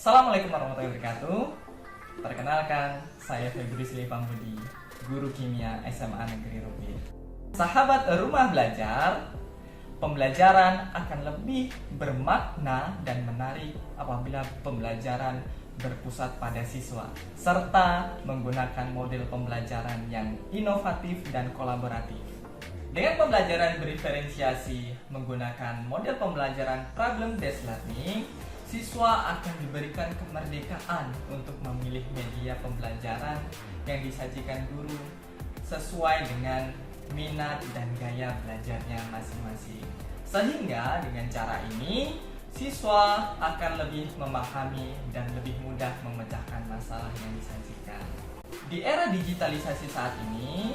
Assalamualaikum warahmatullahi wabarakatuh. Perkenalkan, saya Febri Sli Pambudi, guru kimia SMA Negeri Rubin. Sahabat rumah belajar, pembelajaran akan lebih bermakna dan menarik apabila pembelajaran berpusat pada siswa, serta menggunakan model pembelajaran yang inovatif dan kolaboratif. Dengan pembelajaran berdiferensiasi menggunakan model pembelajaran problem-based learning, siswa akan diberikan kemerdekaan untuk memilih media pembelajaran yang disajikan guru sesuai dengan minat dan gaya belajarnya masing-masing. Sehingga dengan cara ini, siswa akan lebih memahami dan lebih mudah memecahkan masalah yang disajikan. Di era digitalisasi saat ini,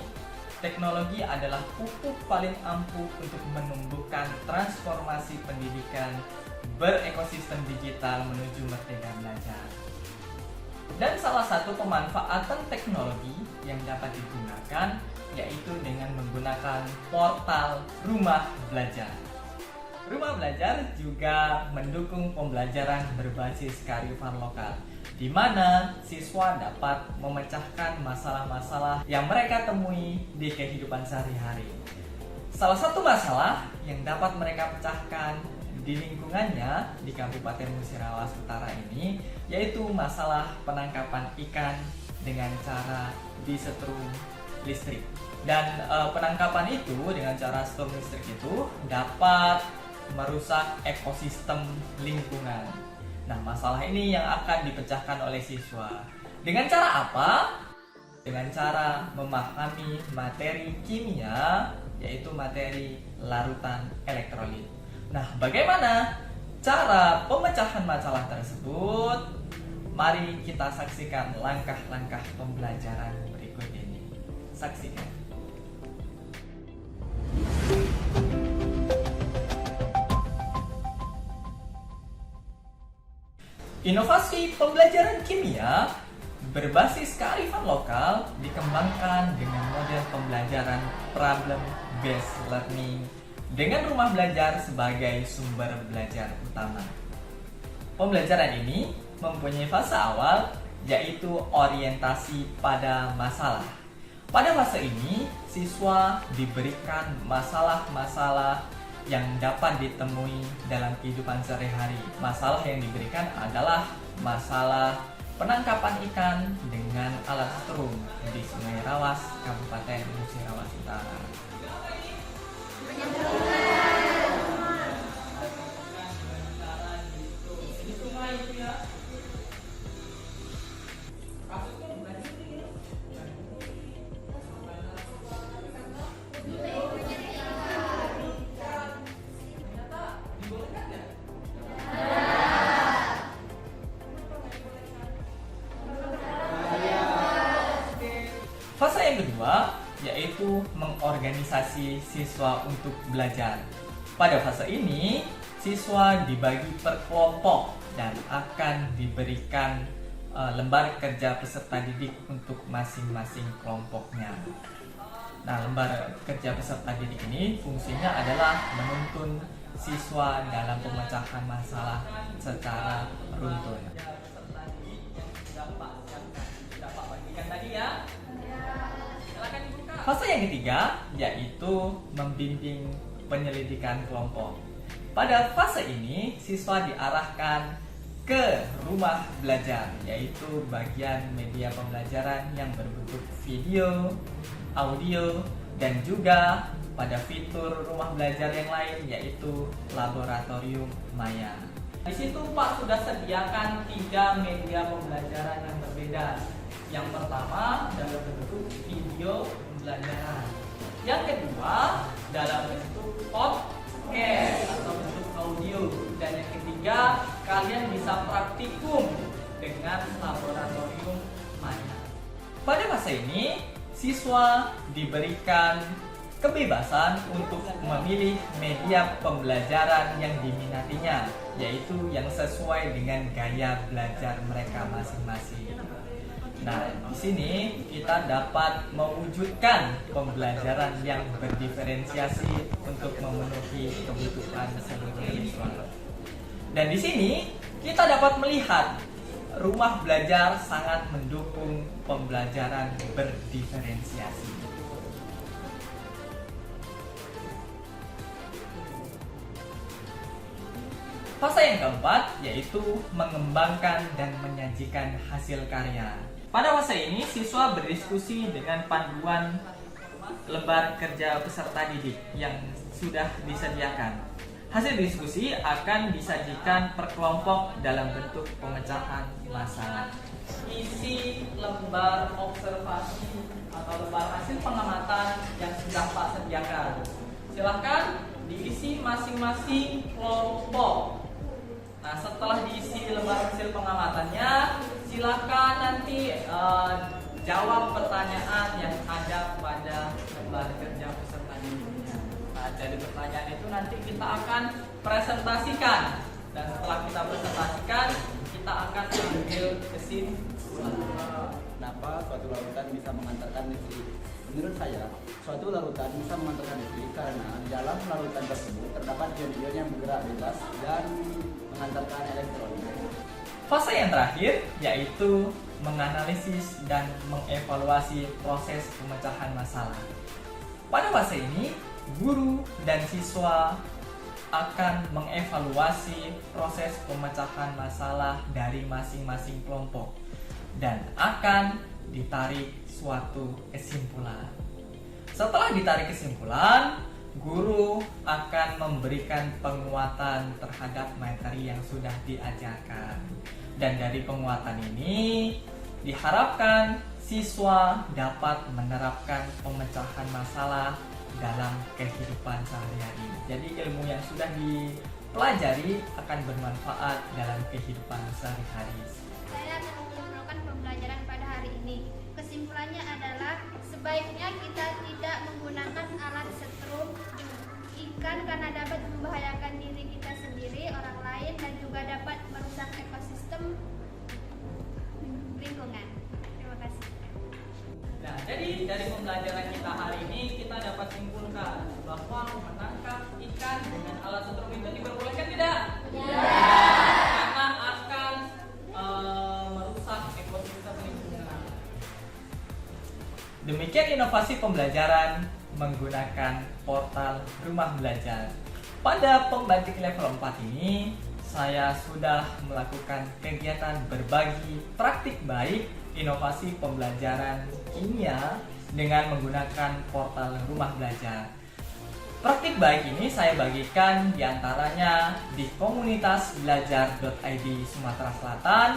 teknologi adalah pupuk paling ampuh untuk menumbuhkan transformasi pendidikan berekosistem digital menuju merdeka belajar. Dan salah satu pemanfaatan teknologi yang dapat digunakan yaitu dengan menggunakan portal Rumah Belajar. Rumah Belajar juga mendukung pembelajaran berbasis kearifan lokal, di mana siswa dapat memecahkan masalah-masalah yang mereka temui di kehidupan sehari-hari. Salah satu masalah yang dapat mereka pecahkan di lingkungannya di Kabupaten Musirawas Utara ini yaitu masalah penangkapan ikan dengan cara disetrum listrik. Dan penangkapan itu dengan cara setrum listrik itu dapat merusak ekosistem lingkungan. Nah, masalah ini yang akan dipecahkan oleh siswa. Dengan cara apa? Dengan cara memahami materi kimia, yaitu materi larutan elektrolit. Nah, bagaimana cara pemecahan masalah tersebut? Mari kita saksikan langkah-langkah pembelajaran berikut ini. Saksikan. Inovasi pembelajaran kimia berbasis kearifan lokal dikembangkan dengan model pembelajaran problem-based learning dengan rumah belajar sebagai sumber belajar utama. Pembelajaran ini mempunyai fase awal yaitu orientasi pada masalah. Pada fase ini, siswa diberikan masalah-masalah yang dapat ditemui dalam kehidupan sehari-hari. Masalah yang diberikan adalah masalah penangkapan ikan dengan alat setrum di Sungai Rawas, Kabupaten Musirawas Utara. Fase yang kedua yaitu mengorganisasi siswa untuk belajar. Pada fase ini, siswa dibagi per kelompok dan akan diberikan lembar kerja peserta didik untuk masing-masing kelompoknya. Nah, lembar kerja peserta didik ini fungsinya adalah menuntun siswa dalam pemecahan masalah secara runtun. Fase yang ketiga yaitu membimbing penyelidikan kelompok. Pada fase ini, siswa diarahkan ke rumah belajar, yaitu bagian media pembelajaran yang berbentuk video, audio, dan juga pada fitur rumah belajar yang lain yaitu laboratorium maya. Di situ Pak sudah sediakan 3 media pembelajaran yang berbeda. Yang pertama dalam bentuk video pembelajaran. Yang kedua dalam bentuk podcast atau bentuk audio. Dan yang ketiga, kalian bisa praktikum dengan laboratorium maya. Pada fase ini, siswa diberikan kebebasan untuk memilih media pembelajaran yang diminatinya, yaitu yang sesuai dengan gaya belajar mereka masing-masing. Nah, di sini kita dapat mewujudkan pembelajaran yang berdiferensiasi untuk memenuhi kebutuhan seluruh siswa. Dan di sini kita dapat melihat rumah belajar sangat mendukung pembelajaran berdiferensiasi. Fase yang keempat yaitu mengembangkan dan menyajikan hasil karya. Pada fase ini, siswa berdiskusi dengan panduan lembar kerja peserta didik yang sudah disediakan. Hasil diskusi akan disajikan per kelompok dalam bentuk pemecahan masalah. Isi lembar observasi atau lembar hasil pengamatan yang sudah Pak sediakan. Silahkan diisi masing-masing kelompok. Nah, setelah diisi lembar hasil pengamatannya, silakan nanti jawab pertanyaan yang ada pada lembar kerja peserta didiknya. Nah, jadi pertanyaan itu nanti kita akan presentasikan, dan setelah kita presentasikan, kita akan ambil kesimpulan. Kenapa suatu larutan bisa mengantarkan negeri? Menurut saya, suatu larutan bisa mengantarkan negeri karena di dalam larutan tersebut terdapat ion-ion yang bergerak bebas dan mengantarkan elektron. Fase yang terakhir yaitu menganalisis dan mengevaluasi proses pemecahan masalah. Pada fase ini, guru dan siswa akan mengevaluasi proses pemecahan masalah dari masing-masing kelompok dan akan ditarik suatu kesimpulan. Setelah ditarik kesimpulan, guru akan memberikan penguatan terhadap materi yang sudah diajarkan. Dan dari penguatan ini diharapkan siswa dapat menerapkan pemecahan masalah dalam kehidupan sehari-hari. Jadi ilmu yang sudah dipelajari akan bermanfaat dalam kehidupan sehari-hari. Saya akan menyimpulkan pembelajaran pada hari ini. Kesimpulannya adalah sebaiknya kita tidak menggunakan alat setrum ikan karena dapat membahayakan diri kita sendiri, orang lain, dan juga dapat merusak ekosistem lingkungan. Terima kasih. Nah, jadi dari pembelajaran kita hari ini kita dapat simpulkan bahwa menangkap ikan dengan alat setrum itu diperbolehkan tidak? Karena akan merusak ekosistem lingkungan. Demikian inovasi pembelajaran menggunakan portal rumah belajar. Pada pembatik level 4 ini, saya sudah melakukan kegiatan berbagi praktik baik inovasi pembelajaran kimia dengan menggunakan portal rumah belajar. Praktik baik ini saya bagikan diantaranya di komunitas belajar.id Sumatera Selatan.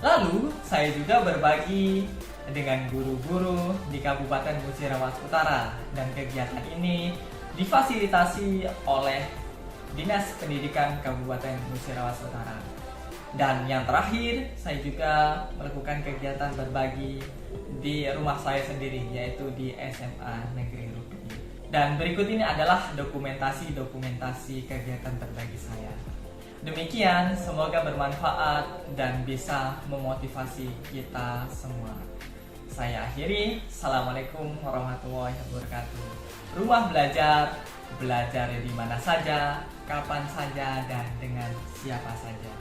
Lalu saya juga berbagi dengan guru-guru di Kabupaten Musirawas Utara, dan kegiatan ini difasilitasi oleh Dinas Pendidikan Kabupaten Musirawas Utara. Dan yang terakhir, saya juga melakukan kegiatan berbagi di rumah saya sendiri, yaitu di SMA Negeri Rupi. Dan berikut ini adalah dokumentasi kegiatan berbagi saya. Demikian, semoga bermanfaat dan bisa memotivasi kita semua. Saya akhiri, Assalamualaikum warahmatullahi wabarakatuh. Rumah belajar, belajar di mana saja, kapan saja, dan dengan siapa saja.